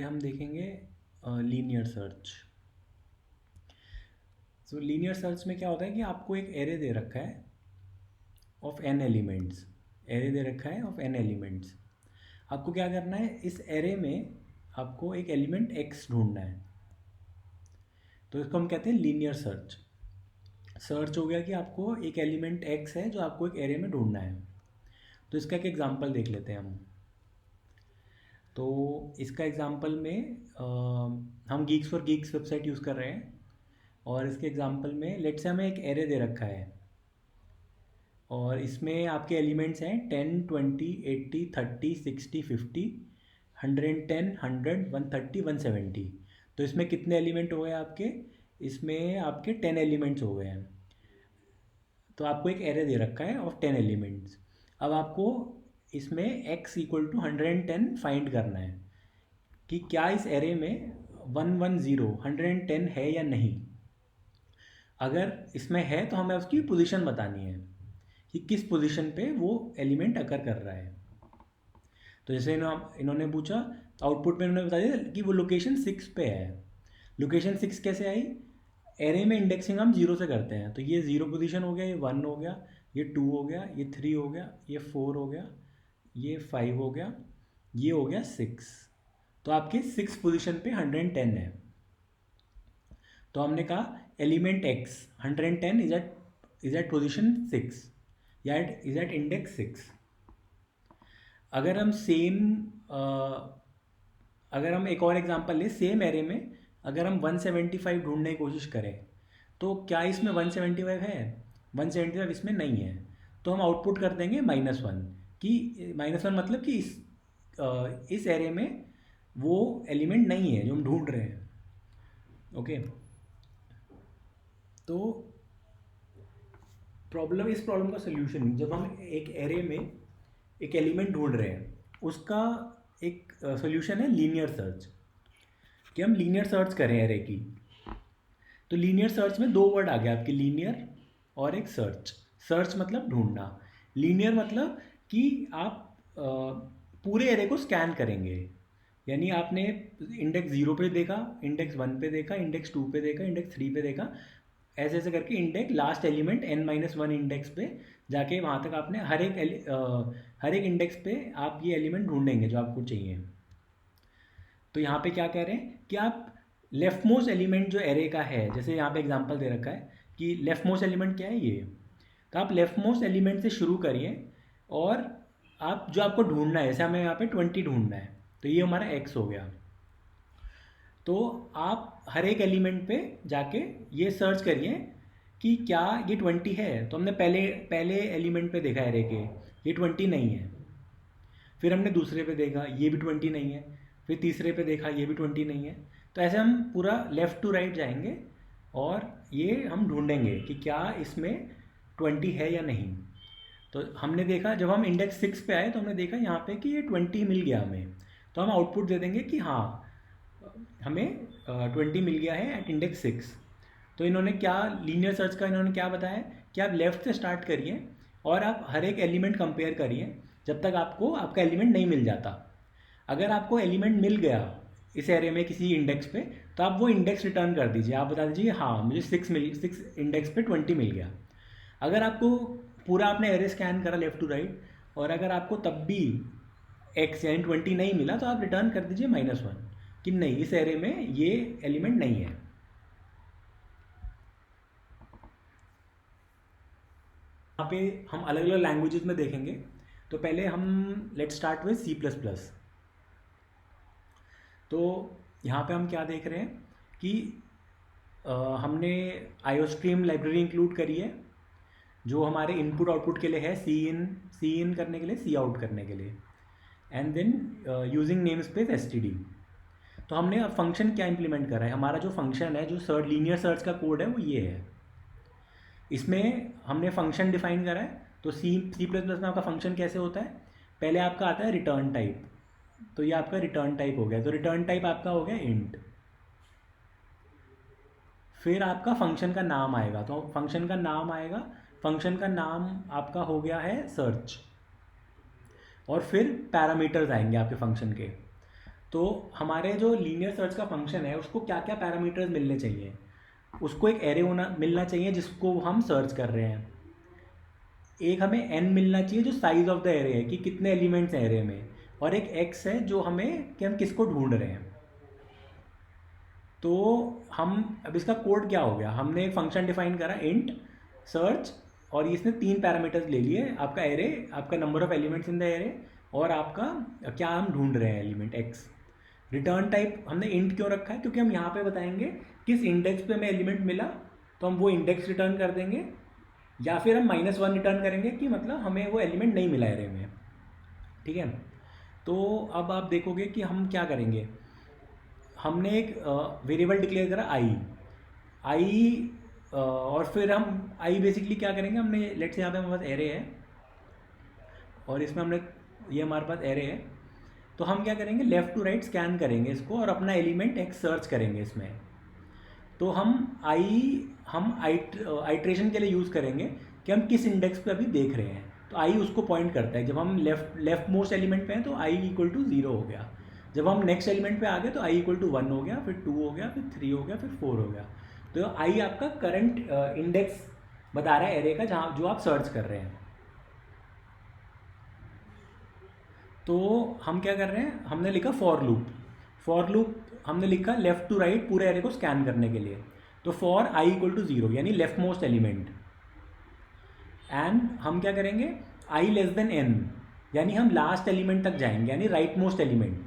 हम देखेंगे linear search. सो linear search में क्या होता है कि आपको एक एरे दे रखा है ऑफ एन एलिमेंट्स। एरे दे रखा है ऑफ एन एलिमेंट्स। आपको क्या करना है, इस एरे में आपको एक एलिमेंट एक्स ढूंढना है। तो इसको हम कहते हैं लीनियर सर्च। सर्च हो गया कि आपको एक एलिमेंट एक्स है जो आपको एक एरे में ढूंढना है। तो इसका एक एग्जांपल देख लेते हैं हम। तो इसका एग्जांपल में हम Geeks for Geeks website use कर रहे हैं। और इसके एग्जांपल में लेट्स से हमें एक एरे दे रखा है और इसमें आपके एलिमेंट्स हैं 10, 20, 80, 30, 60, 50, 110, 100, 130, 170। तो इसमें कितने एलिमेंट हो गए आपके? इसमें आपके 10 एलिमेंट्स हो गए हैं। तो आपको एक एरे दे रखा है ऑफ 10 एलिमेंट्स। अब आपको इसमें x इक्वल टू 110 फाइंड करना है कि क्या इस एरे में 110 110 है या नहीं। अगर इसमें है तो हमें उसकी पोजीशन बतानी है कि किस पोजीशन पे वो एलिमेंट अकर कर रहा है। तो जैसे इन्होंने पूछा, आउटपुट में इन्होंने बता दिया कि वो लोकेशन 6 पे है। लोकेशन 6 कैसे आई? एरे में इंडेक्सिंग हम 0 से करते हैं। तो ये 0 पोजीशन हो गया, ये 1 हो गया, ये 2 हो गया, ये 3 हो गया, ये 4 हो गया, ये 5 हो गया, ये हो गया 6। तो आपके 6 पोजीशन पे 110 है। तो हमने कहा element x 110 is at position 6 या इज एट इंडेक्स 6। अगर हम अगर हम एक और एग्जांपल लें सेम एरे में, अगर हम 175 ढूंढने की कोशिश करें तो क्या इसमें 175 है? 175 इसमें नहीं है। तो हम आउटपुट कर देंगे -1 कि -1 मतलब कि इस एरे में वो एलिमेंट नहीं है जो हम ढूंढ रहे हैं। ओके, तो इस प्रॉब्लम का सोल्यूशन, जब हम एक एरे में एक एलिमेंट ढूंढ रहे हैं, उसका एक सोल्यूशन है लीनियर सर्च। कि हम लीनियर सर्च करें एरे की। तो लीनियर सर्च में दो वर्ड आ गया आपके, लीनियर और एक सर्च। सर्च मतलब ढूंढना, लीनियर मतलब कि आप पूरे एरे को स्कैन करेंगे। यानी आपने इंडेक्स 0 पे देखा, इंडेक्स 1 पे देखा, इंडेक्स 2 पे देखा, इंडेक्स 3 पे देखा, ऐसे ऐसे करके index last element n-1 index पे जाके वहाँ तक आपने हर एक इंडेक्स पे आप ये एलिमेंट ढूंढेंगे जो आपको चाहिए। तो यहाँ पे क्या कह रहे हैं कि आप लेफ्ट मोस्ट एलिमेंट जो एरे का है, जैसे यहाँ पे एग्जांपल दे रखा है कि लेफ्ट मोस्ट एलिमेंट क्या है ये। तो आप लेफ्ट मोस्ट एलिमेंट से शुरू करिए और आप जो आपको ढूंढना है, जैसे हमें यहाँ पे 20 ढूंढना है, तो ये हमारा x हो गया। तो आप हर एक एलिमेंट पे जाके ये सर्च करिए कि क्या ये 20 है। तो हमने पहले पहले एलिमेंट पे देखा एरे के, ये 20 नहीं है। फिर हमने दूसरे पे देखा, ये भी 20 नहीं है। फिर तीसरे पे देखा, ये भी 20 नहीं है। तो ऐसे हम पूरा लेफ़्ट टू राइट जाएंगे और ये हम ढूंढेंगे कि क्या इसमें 20 है या नहीं। तो हमने देखा, जब हम इंडेक्स 6 पे आए तो हमने देखा यहाँ पे कि ये 20 मिल गया हमें। तो हम आउटपुट दे देंगे कि हाँ, हमें 20 मिल गया है एट इंडेक्स 6। तो इन्होंने क्या, लीनियर सर्च का इन्होंने क्या बताया कि आप लेफ़्ट से स्टार्ट करिए और आप हर एक एलिमेंट कंपेयर करिए जब तक आपको आपका एलिमेंट नहीं मिल जाता। अगर आपको एलिमेंट मिल गया इस एरे में किसी इंडेक्स पे, तो आप वो इंडेक्स रिटर्न कर दीजिए। आप बता दीजिए हाँ, मुझे 6 इंडेक्स पे 20 मिल गया। अगर आपको पूरा आपने एरे स्कैन करा लेफ़्ट टू राइट और अगर आपको तब भी x यानी 20 नहीं मिला, तो आप रिटर्न कर दीजिए -1 कि नहीं, इस एरे में ये एलिमेंट नहीं है। यहाँ पे हम अलग अलग लैंग्वेजेस में देखेंगे। तो पहले हम लेट्स स्टार्ट विद C++। तो यहाँ पे हम क्या देख रहे हैं कि हमने आईओस्ट्रीम लाइब्रेरी इंक्लूड करी है जो हमारे इनपुट आउटपुट के लिए है, सी इन करने के लिए, सी आउट करने के लिए, and then using namespace STD. तो हमने अब फंक्शन क्या इंप्लीमेंट करा है, हमारा जो फंक्शन है, जो लीनियर सर्च का कोड है वो ये है। इसमें हमने फंक्शन डिफाइन करा है। तो C++ में आपका फंक्शन कैसे होता है, पहले आपका आता है रिटर्न टाइप। तो ये आपका रिटर्न टाइप हो गया। तो रिटर्न टाइप आपका हो गया इंट। फिर आपका फंक्शन का नाम आएगा। तो फंक्शन का नाम आएगा, फंक्शन का नाम आपका हो गया है सर्च। और फिर पैरामीटर्स आएंगे आपके फंक्शन के। तो हमारे जो लीनियर सर्च का फंक्शन है उसको क्या क्या पैरामीटर्स मिलने चाहिए, उसको एक एरे होना मिलना चाहिए जिसको हम सर्च कर रहे हैं, एक हमें एन मिलना चाहिए जो साइज ऑफ द एरे है कि कितने एलिमेंट्स हैं एरे में, और एक एक्स है जो हमें कि हम किसको ढूंढ रहे हैं। तो हम अब इसका कोड क्या हो गया, हमने एक फंक्शन डिफाइन करा इंट सर्च, और इसने 3 पैरामीटर्स ले लिए, आपका एरे, आपका number of elements in the array, और आपका क्या हम ढूंढ रहे हैं एलिमेंट एक्स। रिटर्न टाइप हमने इंट क्यों रखा है, क्योंकि हम यहाँ पे बताएंगे किस इंडेक्स पे हमें एलिमेंट मिला, तो हम वो इंडेक्स रिटर्न कर देंगे, या फिर हम -1 रिटर्न करेंगे कि मतलब हमें वो एलिमेंट नहीं मिला एरे में। ठीक है, तो अब आप देखोगे कि हम क्या करेंगे, हमने एक वेरिएबल डिक्लेयर करा आई, और फिर हम आई बेसिकली क्या करेंगे, हमने लेट्स से यहाँ पे हमारे पास एरे है और इसमें हमने ये हमारे पास एरे है, तो हम क्या करेंगे लेफ़्ट टू राइट स्कैन करेंगे इसको और अपना एलिमेंट एक्स सर्च करेंगे इसमें। तो हम आइट्रेशन के लिए यूज़ करेंगे कि हम किस इंडेक्स पे अभी देख रहे हैं, तो आई उसको पॉइंट करता है। जब हम लेफ्ट मोस्ट एलिमेंट पे हैं तो आई इक्वल टू 0 हो गया, जब हम नेक्स्ट एलिमेंट पे आ गए तो आई इक्वल टू 1 हो गया, फिर 2 हो गया, फिर 3 हो गया, फिर 4 हो गया। तो आई आपका करंट इंडेक्स बता रहा है एरे का जहाँ जो आप सर्च कर रहे हैं। तो हम क्या कर रहे हैं, हमने लिखा फॉर लूप हमने लिखा लेफ़्ट टू राइट पूरे एरे को स्कैन करने के लिए। तो फॉर आई इक्वल टू 0 यानी लेफ्ट मोस्ट एलिमेंट, एंड हम क्या करेंगे आई लेस देन एन, यानी हम लास्ट एलिमेंट तक जाएंगे यानी right most element,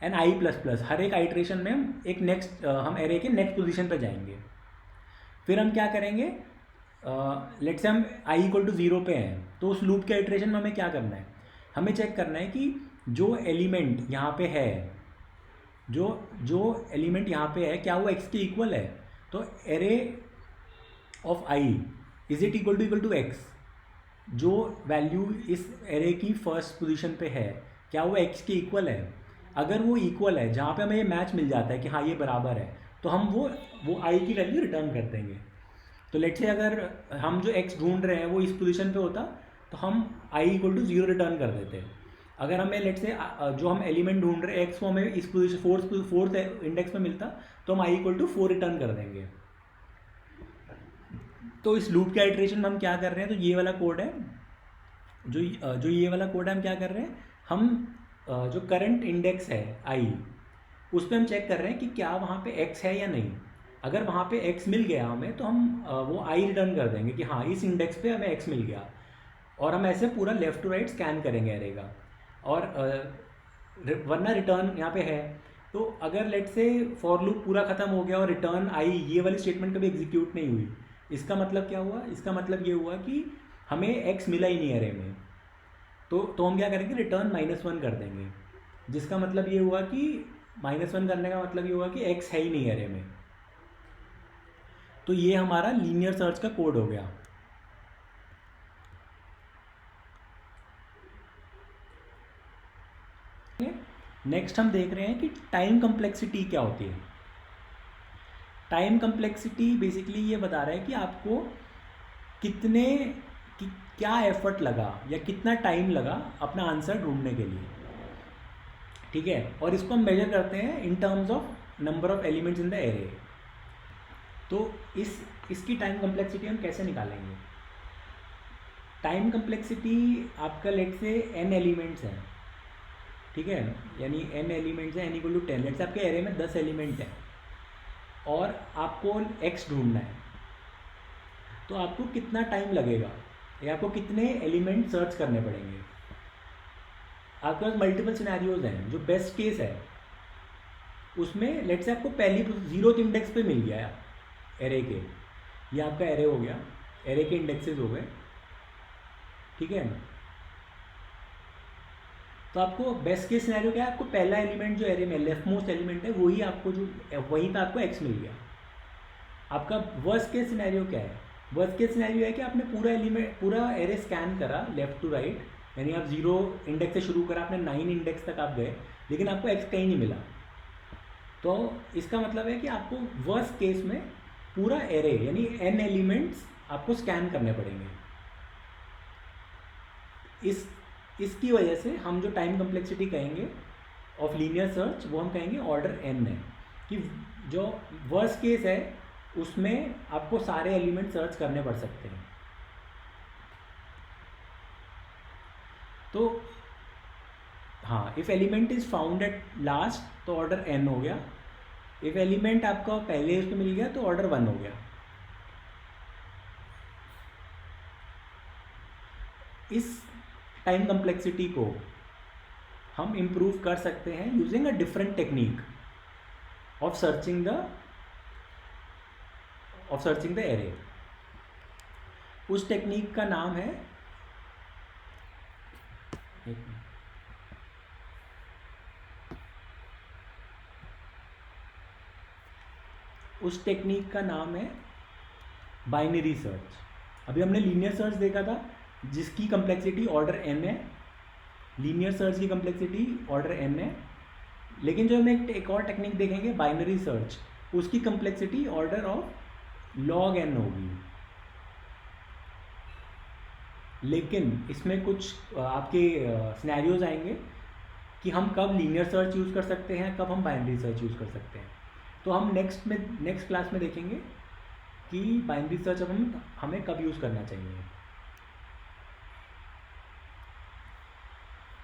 and I plus plus, हर एक आइट्रेशन में हम एक नेक्स्ट हम एरे के नेक्स्ट पोजीशन पर जाएंगे। फिर हम क्या करेंगे, लेट्स से हम आई इक्वल टू 0 पे हैं, तो उस लूप के आइट्रेशन में हमें क्या करना है, हमें चेक करना है कि जो एलिमेंट यहाँ पे है, जो एलिमेंट यहाँ पे है क्या वो एक्स के इक्वल है। तो array of I is it equal to X, जो वैल्यू इस एरे की फर्स्ट पोजीशन पे है क्या वो एक्स के इक्वल है। अगर वो इक्वल है, जहाँ पे हमें ये मैच मिल जाता है कि हाँ ये बराबर है, तो हम वो आई की वैल्यू रिटर्न कर देंगे। तो लेट्स से अगर हम जो एक्स ढूंढ रहे हैं वो इस पोजीशन पे होता तो हम आई इक्वल टू 0 रिटर्न कर देते। अगर हमें लेट्स से जो हम एलिमेंट ढूंढ रहे हैं एक्स को हमें इस पोजीशन फोर्थ इंडेक्स में मिलता तो हम आई इक्वल टू 4 रिटर्न कर देंगे। तो इस लूप के आइट्रेशन में हम क्या कर रहे हैं, तो ये वाला कोड है, जो ये वाला कोड है, हम क्या कर रहे हैं, हम जो करंट इंडेक्स है आई उस पर हम चेक कर रहे हैं कि क्या वहाँ पे एक्स है या नहीं। अगर वहाँ पे एक्स मिल गया हमें तो हम वो आई रिटर्न कर देंगे कि हाँ इस इंडेक्स पे हमें एक्स मिल गया, और हम ऐसे पूरा लेफ़्ट टू राइट स्कैन करेंगे एरे का। और वरना रिटर्न यहाँ पे है, तो अगर लेट से फॉर लूप पूरा ख़त्म हो गया और रिटर्न आई ये वाली स्टेटमेंट कभी एग्जीक्यूट नहीं हुई, इसका मतलब क्या हुआ, इसका मतलब ये हुआ कि हमें एक्स मिला ही नहीं एरे में। तो हम क्या करेंगे, रिटर्न -1 कर देंगे, जिसका मतलब ये हुआ कि -1 करने का मतलब ये हुआ कि एक्स है ही नहीं एरे में। तो ये हमारा लीनियर सर्च का कोड हो गया। नेक्स्ट हम देख रहे हैं कि टाइम कम्प्लेक्सिटी क्या होती है। टाइम कम्प्लेक्सिटी बेसिकली ये बता रहा है कि आपको क्या एफर्ट लगा या कितना टाइम लगा अपना आंसर ढूंढने के लिए। ठीक है, और इसको हम मेजर करते हैं in terms of number of elements in the array. तो इसकी टाइम कम्प्लेक्सिटी हम कैसे निकालेंगे। टाइम कम्प्लेक्सिटी आपका लेट से n एलिमेंट्स हैं, ठीक है, यानी n एलिमेंट्स हैं, n इक्वल टू 10। लेट से आपके एरे में 10 एलिमेंट हैं और आपको x ढूंढना है, तो आपको कितना टाइम लगेगा या आपको कितने एलिमेंट सर्च करने पड़ेंगे। आपके पास मल्टीपल सिनेरियोज हैं। जो बेस्ट केस है उसमें लेट से आपको पहली 0th इंडेक्स पे मिल गया एरे के, ये आपका एरे हो गया, एरे के इंडेक्सेस हो गए, ठीक है। तो आपको बेस्ट केस सिनेरियो क्या है, आपको पहला एलिमेंट जो एरे में लेफ्ट मोस्ट एलिमेंट है वही आपको जो वहीं पे आपको एक्स मिल गया। आपका वर्स्ट केस सिनेरियो क्या है, वर्स्ट केस सिनेरियो है कि आपने पूरा एरे स्कैन करा लेफ्ट टू राइट, यानी आप 0 इंडेक्स से शुरू करा, आपने 9 इंडेक्स तक आप गए, लेकिन आपको एक्स कहीं नहीं मिला। तो इसका मतलब है कि आपको वर्स्ट केस में पूरा एरे यानी n एलिमेंट्स आपको स्कैन करने पड़ेंगे। इसकी वजह से हम जो टाइम कम्प्लेक्सिटी कहेंगे ऑफ लीनियर सर्च वो हम कहेंगे ऑर्डर n है, कि जो वर्स्ट केस है उसमें आपको सारे एलिमेंट सर्च करने पड़ सकते हैं। तो हाँ, if element is found at last तो ऑर्डर n हो गया, इफ़ एलिमेंट आपका पहले उसमें मिल गया तो ऑर्डर 1 हो गया। इस टाइम कम्प्लेक्सिटी को हम इम्प्रूव कर सकते हैं using a different technique of searching the array. उस टेक्निक का नाम है, उस टेक्निक का नाम है बाइनरी सर्च। अभी हमने लीनियर सर्च देखा था जिसकी कम्प्लेक्सिटी ऑर्डर n है, लीनियर सर्च की कम्प्लेक्सिटी ऑर्डर n है, लेकिन जो हम एक और टेक्निक देखेंगे बाइनरी सर्च, उसकी complexity order of log n होगी। लेकिन इसमें कुछ आपके सिनेरियोज आएंगे कि हम कब लीनियर सर्च यूज़ कर सकते हैं, कब हम बाइनरी सर्च यूज़ कर सकते हैं। तो हम नेक्स्ट क्लास में देखेंगे कि बाइनरी सर्च अब हमें कब यूज़ करना चाहिए।